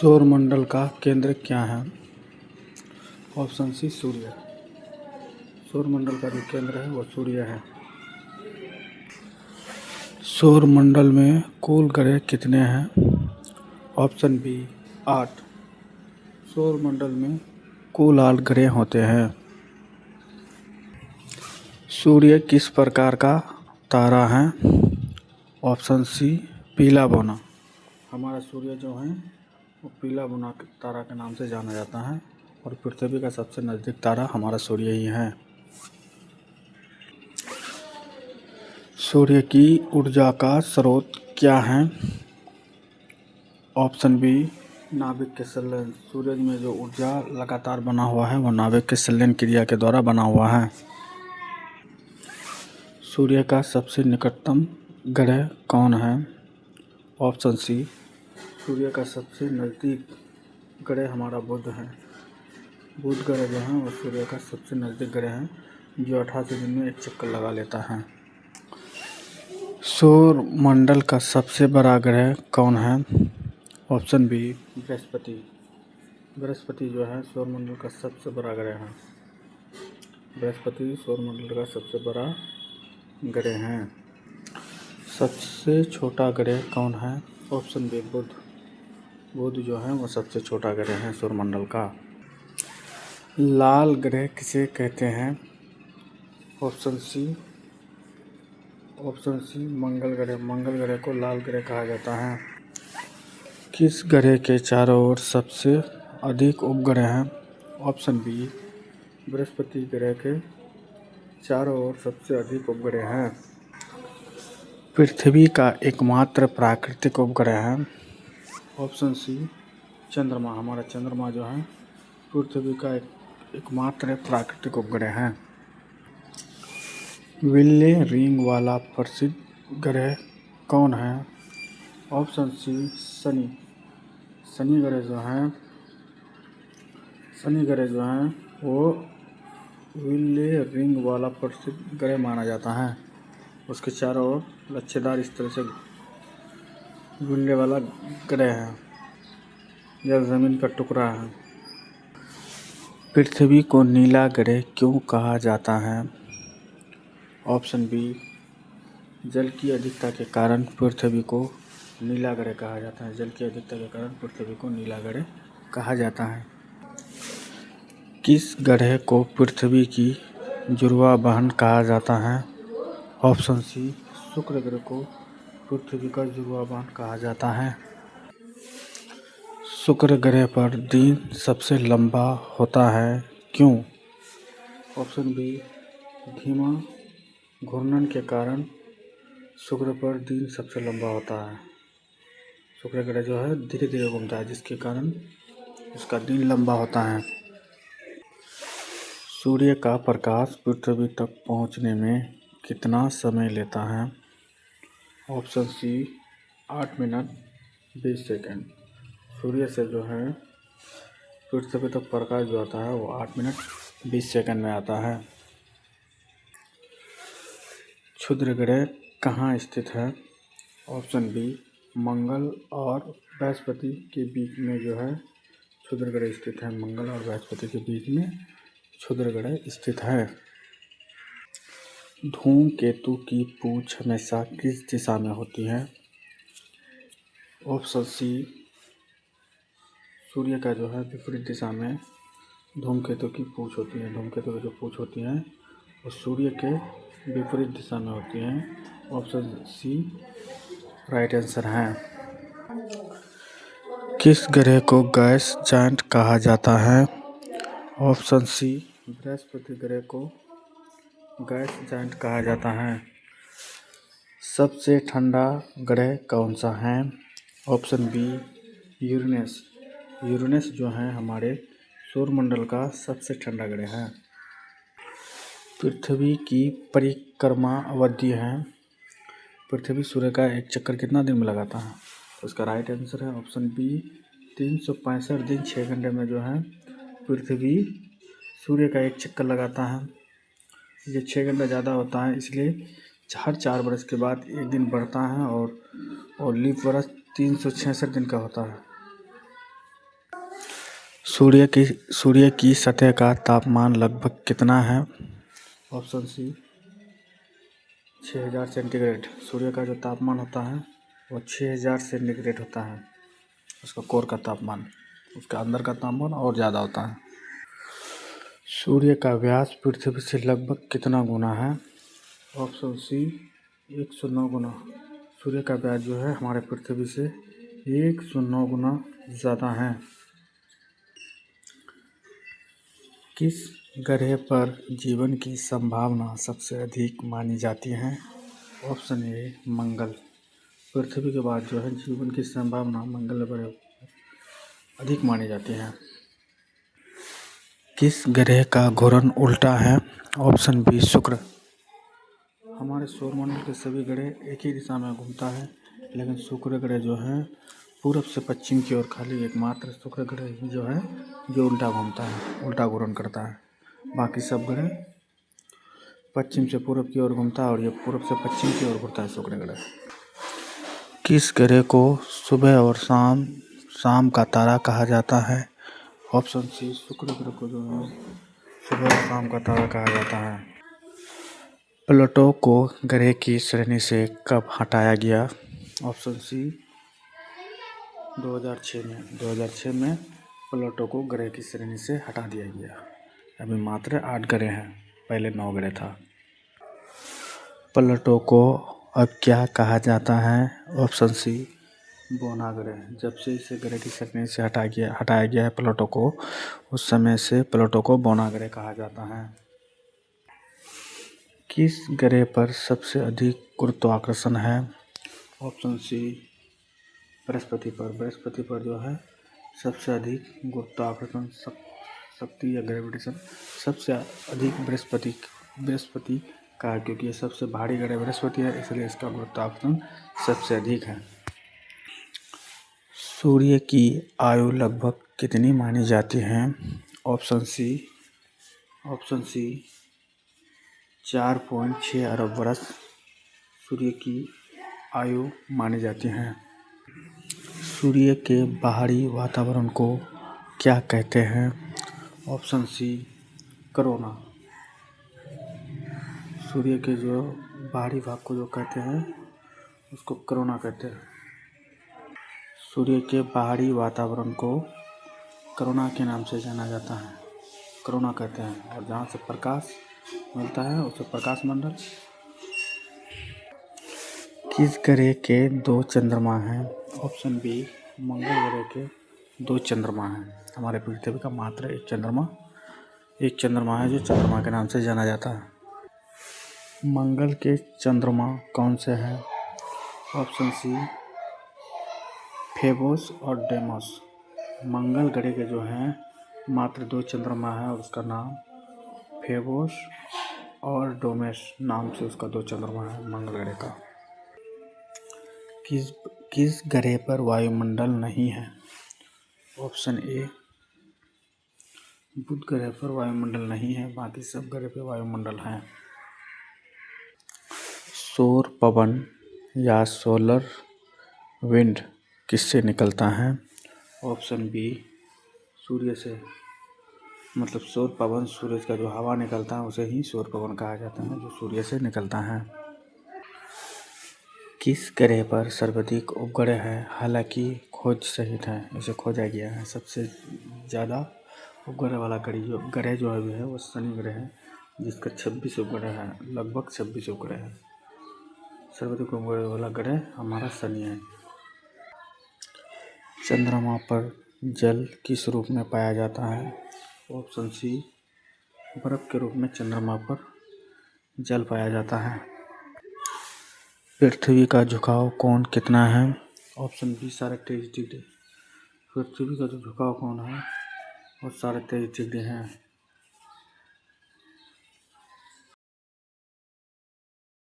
सौरमंडल का केंद्र क्या है? ऑप्शन सी सूर्य। सौरमंडल का जो केंद्र है वो सूर्य है। सौरमंडल में कुल ग्रह कितने हैं? Option B 8। सौरमंडल में कुल 8 ग्रह होते हैं। सूर्य किस प्रकार का तारा है? ऑप्शन सी पीला बौना। हमारा सूर्य जो है वो पीला बौना तारा के नाम से जाना जाता है और पृथ्वी का सबसे नज़दीक तारा हमारा सूर्य ही है। सूर्य की ऊर्जा का स्रोत क्या है? ऑप्शन बी नाभिक के संलयन। सूरज में जो ऊर्जा लगातार बना हुआ है वो नाभिक के संलयन क्रिया के द्वारा बना हुआ है। सूर्य का सबसे निकटतम ग्रह कौन है? ऑप्शन सी सूर्य का सबसे नज़दीक ग्रह हमारा बुध है। बुध ग्रह जो है वो सूर्य का सबसे नज़दीक ग्रह है जो 88 दिन में एक चक्कर लगा लेता है। सौरमंडल का सबसे बड़ा ग्रह कौन है? Option B Brihaspati. बृहस्पति जो है सौरमंडल का सबसे बड़ा ग्रह है। बृहस्पति सौरमंडल का सबसे बड़ा ग्रह है। सबसे छोटा ग्रह कौन है? ऑप्शन बी बुध। बुध जो है वो सबसे छोटा ग्रह है सौरमंडल का। लाल ग्रह किसे कहते हैं? ऑप्शन सी मंगल ग्रह। मंगल ग्रह को लाल ग्रह कहा जाता है। किस ग्रह के चारों ओर सबसे अधिक उपग्रह हैं? ऑप्शन बी बृहस्पति ग्रह के चारों ओर सबसे अधिक उपग्रह हैं। पृथ्वी का एकमात्र प्राकृतिक उपग्रह है। ऑप्शन सी चंद्रमा। हमारा चंद्रमा जो है पृथ्वी का एकमात्र प्राकृतिक उपग्रह है। विल्ले रिंग वाला प्रसिद्ध ग्रह कौन है? ऑप्शन सी शनि। शनि ग्रह जो है वो विल्ले रिंग वाला प्रसिद्ध ग्रह माना जाता है। उसके चारों ओर लच्छेदार इस तरह से विल्ले वाला ग्रह है। यह ज़मीन का टुकड़ा है। पृथ्वी को नीला ग्रह क्यों कहा जाता है? ऑप्शन बी जल की अधिकता के कारण पृथ्वी को नीला ग्रह कहा जाता है। जल की अधिकता के कारण पृथ्वी को नीला ग्रह कहा जाता है। किस ग्रह को पृथ्वी की जुड़वा बहन कहा जाता है? ऑप्शन सी शुक्र ग्रह को पृथ्वी का जुड़वा बहन कहा जाता है। शुक्र ग्रह पर दिन सबसे लंबा होता है क्यों? ऑप्शन बी धीमा घूर्णन के कारण शुक्र पर दिन सबसे लंबा होता है। शुक्र ग्रह जो है धीरे धीरे घूमता है जिसके कारण उसका दिन लंबा होता है। सूर्य का प्रकाश पृथ्वी तक पहुंचने में कितना समय लेता है? Option C 8 minute 20 second. सूर्य से जो है पृथ्वी तक प्रकाश जो आता है वो 8 मिनट 20 सेकंड में आता है। क्षुद्र ग्रह कहाँ स्थित है? ऑप्शन बी मंगल और बृहस्पति के बीच में जो है क्षुद्र ग्रह स्थित है। मंगल और बृहस्पति के बीच में क्षुद्र ग्रह स्थित है। धूमकेतु की पूंछ हमेशा किस दिशा में होती है? ऑप्शन सी सूर्य का जो है विपरीत दिशा में धूमकेतु की पूंछ होती है। धूमकेतु की जो पूंछ होती है वो सूर्य के विपरीत दिशा में होती है। ऑप्शन सी राइट आंसर है। किस ग्रह को गैस जायंट कहा जाता है? ऑप्शन सी बृहस्पति ग्रह को गैस जायंट कहा जाता है। सबसे ठंडा ग्रह कौन सा है? Option B Uranus. यूरेनस जो है हमारे सौरमंडल का सबसे ठंडा ग्रह है। पृथ्वी की परिक्रमा अवधि है। पृथ्वी सूर्य का एक चक्कर कितना दिन में लगाता है? तो उसका राइट आंसर है ऑप्शन बी 365 दिन 6 घंटे में जो है पृथ्वी सूर्य का एक चक्कर लगाता है। ये 6 घंटा ज़्यादा होता है इसलिए हर 4 वर्ष के बाद एक दिन बढ़ता है और लीप वर्ष 366 दिन का होता है। सूर्य की सतह का तापमान लगभग कितना है? ऑप्शन सी 6000 सेंटीग्रेड। सूर्य का जो तापमान होता है वो 6000 सेंटीग्रेड होता है, उसका कोर का तापमान, उसका अंदर का तापमान और ज़्यादा होता है। सूर्य का व्यास पृथ्वी से लगभग कितना गुना है? ऑप्शन सी 109 गुना। सूर्य का व्यास जो है हमारे पृथ्वी से 109 गुना ज़्यादा है। किस ग्रह पर जीवन की संभावना सबसे अधिक मानी जाती है? ऑप्शन ए मंगल। पृथ्वी के बाद जो है जीवन की संभावना मंगल पर अधिक मानी जाती है। किस ग्रह का घूर्णन उल्टा है? ऑप्शन बी शुक्र। हमारे सौरमंडल के सभी ग्रह एक ही दिशा में घूमता है, लेकिन शुक्र ग्रह जो है पूरब से पश्चिम की ओर खाली एकमात्र शुक्र ग्रह ही जो है जो उल्टा घूमता है, उल्टा घूर्णन करता है। बाकी सब ग्रह पश्चिम से पूरब की ओर घूमता है और ये पूरब से पश्चिम की ओर घूमता है शुक्र ग्रह। किस ग्रह को सुबह और शाम का तारा कहा जाता है? ऑप्शन सी शुक्र ग्रह को जो है सुबह और शाम का तारा कहा जाता है। प्लूटो को ग्रह की श्रेणी से कब हटाया गया? ऑप्शन सी 2006 में प्लूटो को ग्रह की श्रेणी से हटा दिया गया। अभी मात्र 8 ग्रह हैं, पहले 9 ग्रह था। प्लूटो को अब क्या कहा जाता है? ऑप्शन सी बोना ग्रह। जब से इसे ग्रह की श्रेणी से हटाया गया है प्लूटो को, उस समय से प्लूटो को बोना ग्रह कहा जाता है। किस ग्रह पर सबसे अधिक गुरुत्वाकर्षण है? ऑप्शन सी बृहस्पति पर। बृहस्पति पर जो है सबसे अधिक गुरुत्वाकर्षण शक्ति या ग्रेविटेशन सबसे अधिक बृहस्पति का है, क्योंकि ये सबसे भारी ग्रह बृहस्पति है, इसलिए इसका गुरुत्वाकर्षण सबसे अधिक है। सूर्य की आयु लगभग कितनी मानी जाती है? ऑप्शन सी 4.6 अरब वर्ष सूर्य की आयु मानी जाती है। सूर्य के बाहरी वातावरण को क्या कहते हैं? Option C corona. सूर्य के जो बाहरी भाग को जो कहते हैं उसको कोरोना कहते हैं। सूर्य के बाहरी वातावरण को कोरोना के नाम से जाना जाता है, कोरोना कहते हैं, और जहाँ से प्रकाश मिलता है उसे प्रकाश मंडल। किस ग्रह के 2 चंद्रमा हैं? ऑप्शन बी मंगल ग्रह के 2 चंद्रमा हैं। हमारे पृथ्वी का मात्र एक चंद्रमा है जो चंद्रमा के नाम से जाना जाता है। मंगल के चंद्रमा कौन से हैं? ऑप्शन सी फेबोस और डेमोस। मंगल ग्रह के जो हैं मात्र 2 चंद्रमा है और उसका नाम फेबोस और डोमेस नाम से उसका 2 चंद्रमा है मंगल ग्रह का। किस ग्रह पर वायुमंडल नहीं है? ऑप्शन ए बुध ग्रह पर वायुमंडल नहीं है, बाकी सब ग्रह पर वायुमंडल है। सौर पवन या सोलर विंड किससे निकलता है? ऑप्शन बी सूर्य से। मतलब सौर पवन, सूर्य का जो हवा निकलता है उसे ही सौर पवन कहा जाता है, जो सूर्य से निकलता है। किस ग्रह पर सर्वाधिक उपग्रह है? हालांकि खोज सहित है, इसे खोजा गया है। सबसे ज़्यादा उपग्रह वाला ग्रह जो अभी है वो शनि ग्रह है, जिसका 26 उपग्रह है, लगभग 26 उपग्रह है। सर्वाधिक उपग्रह वाला ग्रह हमारा शनि है। चंद्रमा पर जल किस रूप में पाया जाता है? ऑप्शन सी बर्फ के रूप में चंद्रमा पर जल पाया जाता है। पृथ्वी का झुकाव कोण कितना है? Option B 23.5 degree. पृथ्वी का जो झुकाव कोण है वो 23.5 डिग्री है।